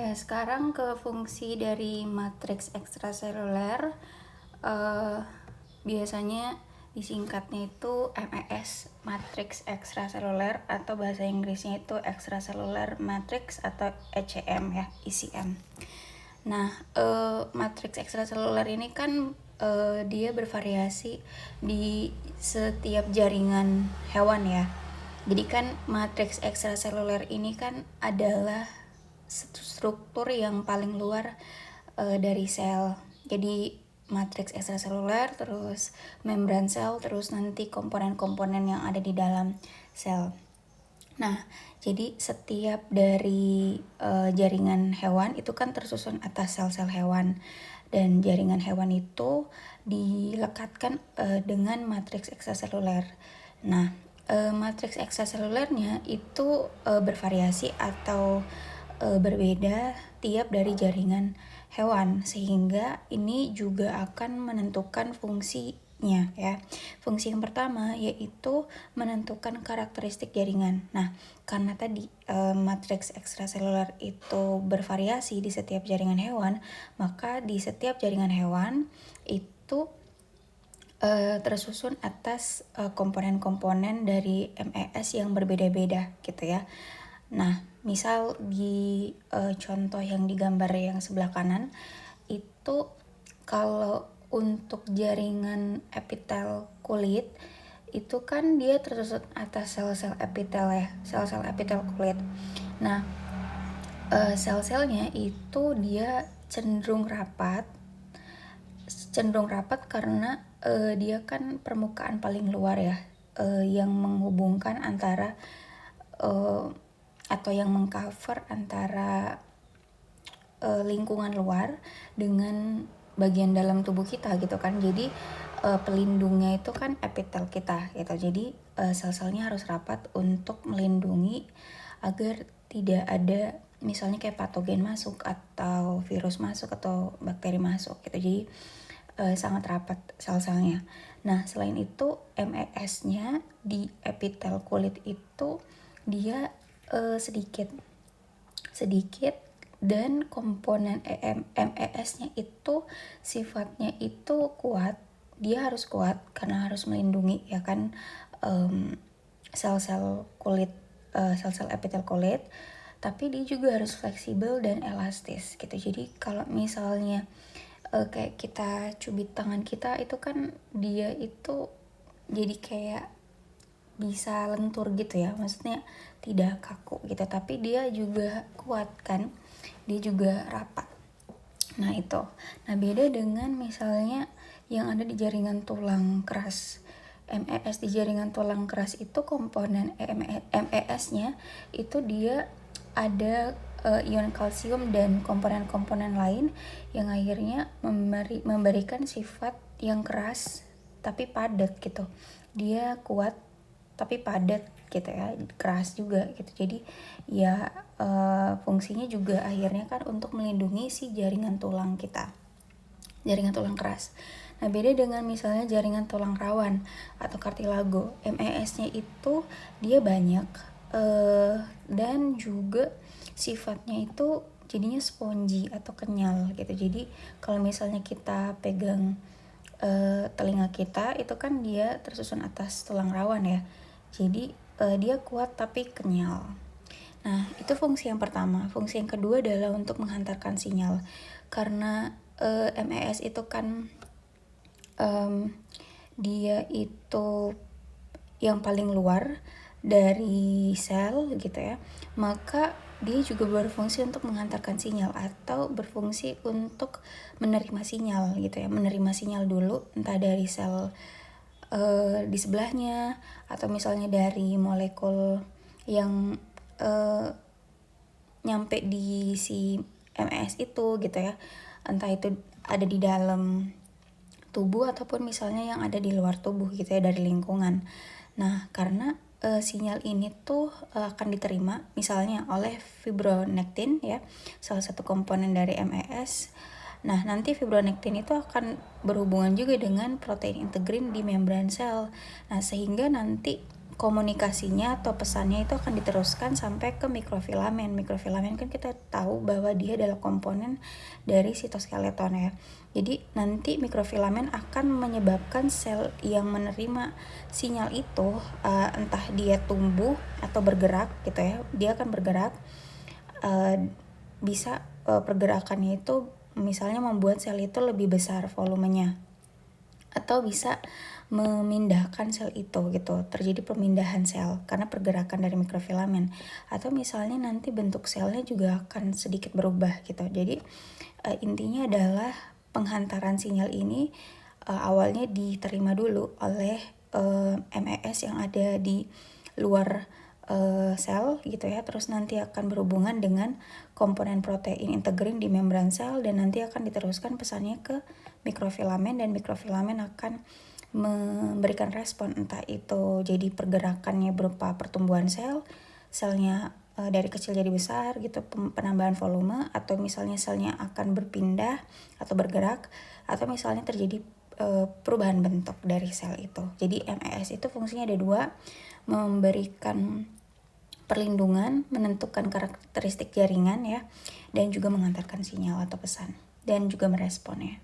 Oke, sekarang ke fungsi dari matriks ekstraseluler. eh, Biasanya disingkatnya itu MES, matriks ekstraseluler, atau bahasa Inggrisnya itu extracellular matrix atau ECM ya, ECM. Nah, matriks ekstraseluler ini kan dia bervariasi di setiap jaringan hewan ya. Jadi kan matriks ekstraseluler ini kan adalah struktur yang paling luar dari sel. Jadi matriks ekstraseluler, terus membran sel, terus nanti komponen-komponen yang ada di dalam sel. Nah, jadi setiap dari jaringan hewan itu kan tersusun atas sel-sel hewan, dan jaringan hewan itu dilekatkan dengan matriks ekstraseluler. Nah, matriks ekstraselulernya itu bervariasi atau berbeda tiap dari jaringan hewan, sehingga ini juga akan menentukan fungsinya ya. Fungsi yang pertama yaitu menentukan karakteristik jaringan. Nah, karena tadi matriks ekstraseluler itu bervariasi di setiap jaringan hewan, maka di setiap jaringan hewan itu tersusun atas komponen-komponen dari MES yang berbeda-beda gitu ya. Nah, misal di contoh yang digambar yang sebelah kanan itu, kalau untuk jaringan epitel kulit itu kan dia tersusun atas sel-sel epitel ya, sel-sel epitel kulit. Nah, sel-selnya itu dia cenderung rapat karena dia kan permukaan paling luar ya, yang menghubungkan antara atau yang mengcover antara lingkungan luar dengan bagian dalam tubuh kita gitu kan. Jadi pelindungnya itu kan epitel kita gitu. Jadi sel-selnya harus rapat untuk melindungi agar tidak ada misalnya kayak patogen masuk atau virus masuk atau bakteri masuk gitu. Jadi sangat rapat sel-selnya. Nah, selain itu MES-nya di epitel kulit itu dia sedikit dan komponen MES-nya itu sifatnya itu kuat. Dia harus kuat karena harus melindungi ya kan sel-sel kulit, sel-sel epitel kulit, tapi dia juga harus fleksibel dan elastis gitu. Jadi kalau misalnya kayak kita cubit tangan kita itu kan dia itu jadi kayak bisa lentur gitu ya, maksudnya tidak kaku gitu, tapi dia juga kuat kan, dia juga rapat. Nah itu, nah beda dengan misalnya yang ada di jaringan tulang keras. MES di jaringan tulang keras itu komponen MES-nya itu dia ada ion kalsium dan komponen-komponen lain yang akhirnya memberikan sifat yang keras tapi padat gitu. Dia kuat tapi padat gitu ya, keras juga gitu. Jadi ya fungsinya juga akhirnya kan untuk melindungi si jaringan tulang kita, jaringan tulang keras. Nah, beda dengan misalnya jaringan tulang rawan atau kartilago, MES-nya itu dia banyak dan juga sifatnya itu jadinya spongy atau kenyal gitu. Jadi kalau misalnya kita pegang telinga kita itu kan dia tersusun atas tulang rawan ya. Jadi dia kuat tapi kenyal. Nah, itu fungsi yang pertama. Fungsi yang kedua adalah untuk menghantarkan sinyal. Karena MES itu kan dia itu yang paling luar dari sel gitu ya, maka dia juga berfungsi untuk menghantarkan sinyal atau berfungsi untuk menerima sinyal gitu ya, menerima sinyal dulu entah dari sel di sebelahnya atau misalnya dari molekul yang nyampe di si MES itu gitu ya, entah itu ada di dalam tubuh ataupun misalnya yang ada di luar tubuh gitu ya, dari lingkungan. Nah, karena sinyal ini tuh akan diterima misalnya oleh fibronektin ya, salah satu komponen dari MES. Nah, nanti fibronektin itu akan berhubungan juga dengan protein integrin di membran sel. Nah, sehingga nanti komunikasinya atau pesannya itu akan diteruskan sampai ke mikrofilamen. Mikrofilamen kan kita tahu bahwa dia adalah komponen dari sitoskeleton ya. Jadi nanti mikrofilamen akan menyebabkan sel yang menerima sinyal itu, entah dia tumbuh atau bergerak gitu ya, dia akan bergerak, bisa pergerakannya itu misalnya membuat sel itu lebih besar volumenya, atau bisa memindahkan sel itu gitu, terjadi pemindahan sel karena pergerakan dari mikrofilamen, atau misalnya nanti bentuk selnya juga akan sedikit berubah gitu. Jadi intinya adalah penghantaran sinyal ini awalnya diterima dulu oleh MES yang ada di luar sel gitu ya, terus nanti akan berhubungan dengan komponen protein integrin di membran sel, dan nanti akan diteruskan pesannya ke mikrofilamen, dan mikrofilamen akan memberikan respon, entah itu jadi pergerakannya berupa pertumbuhan sel, selnya dari kecil jadi besar gitu, penambahan volume, atau misalnya selnya akan berpindah atau bergerak, atau misalnya terjadi perubahan bentuk dari sel itu. Jadi MES itu fungsinya ada dua, memberikan perlindungan, menentukan karakteristik jaringan ya, dan juga mengantarkan sinyal atau pesan, dan juga meresponnya.